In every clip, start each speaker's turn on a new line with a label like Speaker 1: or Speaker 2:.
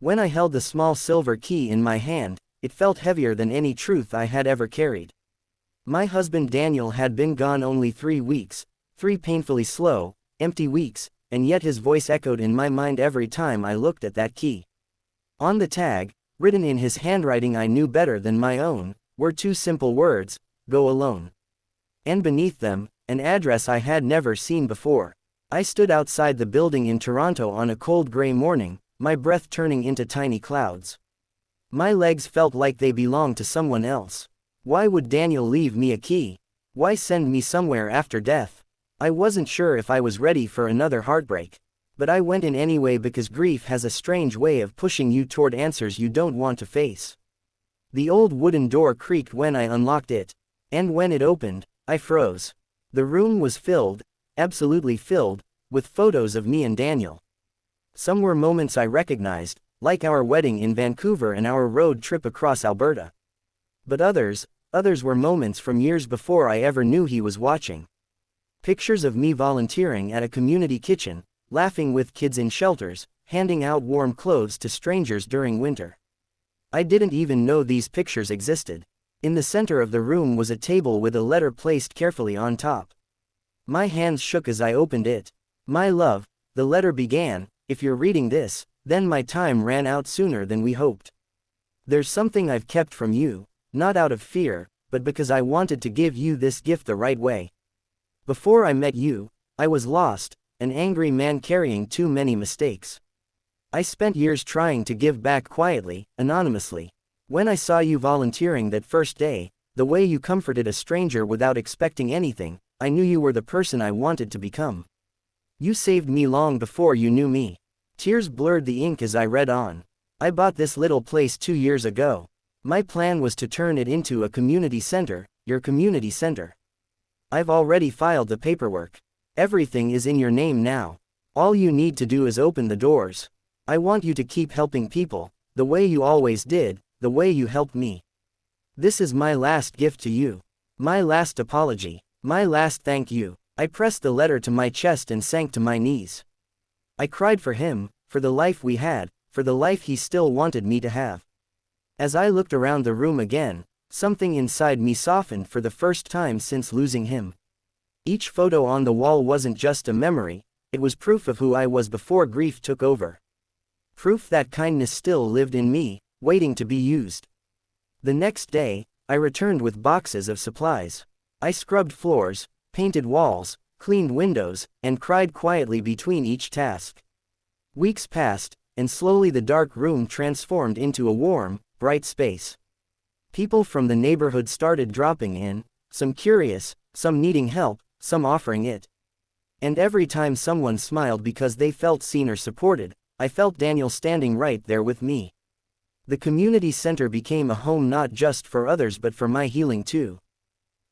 Speaker 1: When I held the small silver key in my hand, it felt heavier than any truth I had ever carried. My husband Daniel had been gone only 3 weeks, 3 painfully slow, empty weeks, and yet his voice echoed in my mind every time I looked at that key. On the tag, written in his handwriting I knew better than my own, were 2 simple words, "Go alone." And beneath them, an address I had never seen before. I stood outside the building in Toronto on a cold gray morning, my breath turning into tiny clouds. My legs felt like they belonged to someone else. Why would Daniel leave me a key? Why send me somewhere after death? I wasn't sure if I was ready for another heartbreak. But I went in anyway because grief has a strange way of pushing you toward answers you don't want to face. The old wooden door creaked when I unlocked it. And when it opened, I froze. The room was filled, absolutely filled, with photos of me and Daniel. Some were moments I recognized, like our wedding in Vancouver and our road trip across Alberta. But others were moments from years before I ever knew he was watching. Pictures of me volunteering at a community kitchen, laughing with kids in shelters, handing out warm clothes to strangers during winter. I didn't even know these pictures existed. In the center of the room was a table with a letter placed carefully on top. My hands shook as I opened it. "My love," the letter began, "if you're reading this, then my time ran out sooner than we hoped. There's something I've kept from you, not out of fear, but because I wanted to give you this gift the right way. Before I met you, I was lost, an angry man carrying too many mistakes. I spent years trying to give back quietly, anonymously. When I saw you volunteering that first day, the way you comforted a stranger without expecting anything, I knew you were the person I wanted to become. You saved me long before you knew me." Tears blurred the ink as I read on. "I bought this little place 2 years ago. My plan was to turn it into a community center, your community center. I've already filed the paperwork. Everything is in your name now. All you need to do is open the doors. I want you to keep helping people, the way you always did, the way you helped me. This is my last gift to you. My last apology. My last thank you." I pressed the letter to my chest and sank to my knees. I cried for him, for the life we had, for the life he still wanted me to have. As I looked around the room again, something inside me softened for the first time since losing him. Each photo on the wall wasn't just a memory, it was proof of who I was before grief took over. Proof that kindness still lived in me, waiting to be used. The next day, I returned with boxes of supplies. I scrubbed floors, painted walls, cleaned windows, and cried quietly between each task. Weeks passed, and slowly the dark room transformed into a warm, bright space. People from the neighborhood started dropping in, some curious, some needing help, some offering it. And every time someone smiled because they felt seen or supported, I felt Daniel standing right there with me. The community center became a home not just for others but for my healing too.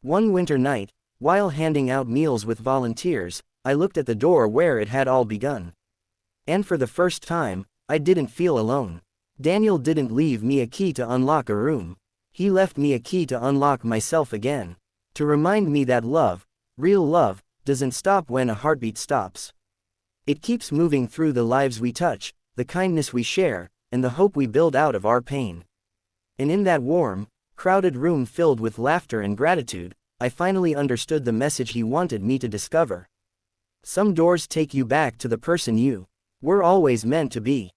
Speaker 1: One winter night, while handing out meals with volunteers, I looked at the door where it had all begun. And for the first time, I didn't feel alone. Daniel didn't leave me a key to unlock a room. He left me a key to unlock myself again. To remind me that love, real love, doesn't stop when a heartbeat stops. It keeps moving through the lives we touch, the kindness we share, and the hope we build out of our pain. And in that warm, crowded room filled with laughter and gratitude, I finally understood the message he wanted me to discover. Some doors take you back to the person you were always meant to be.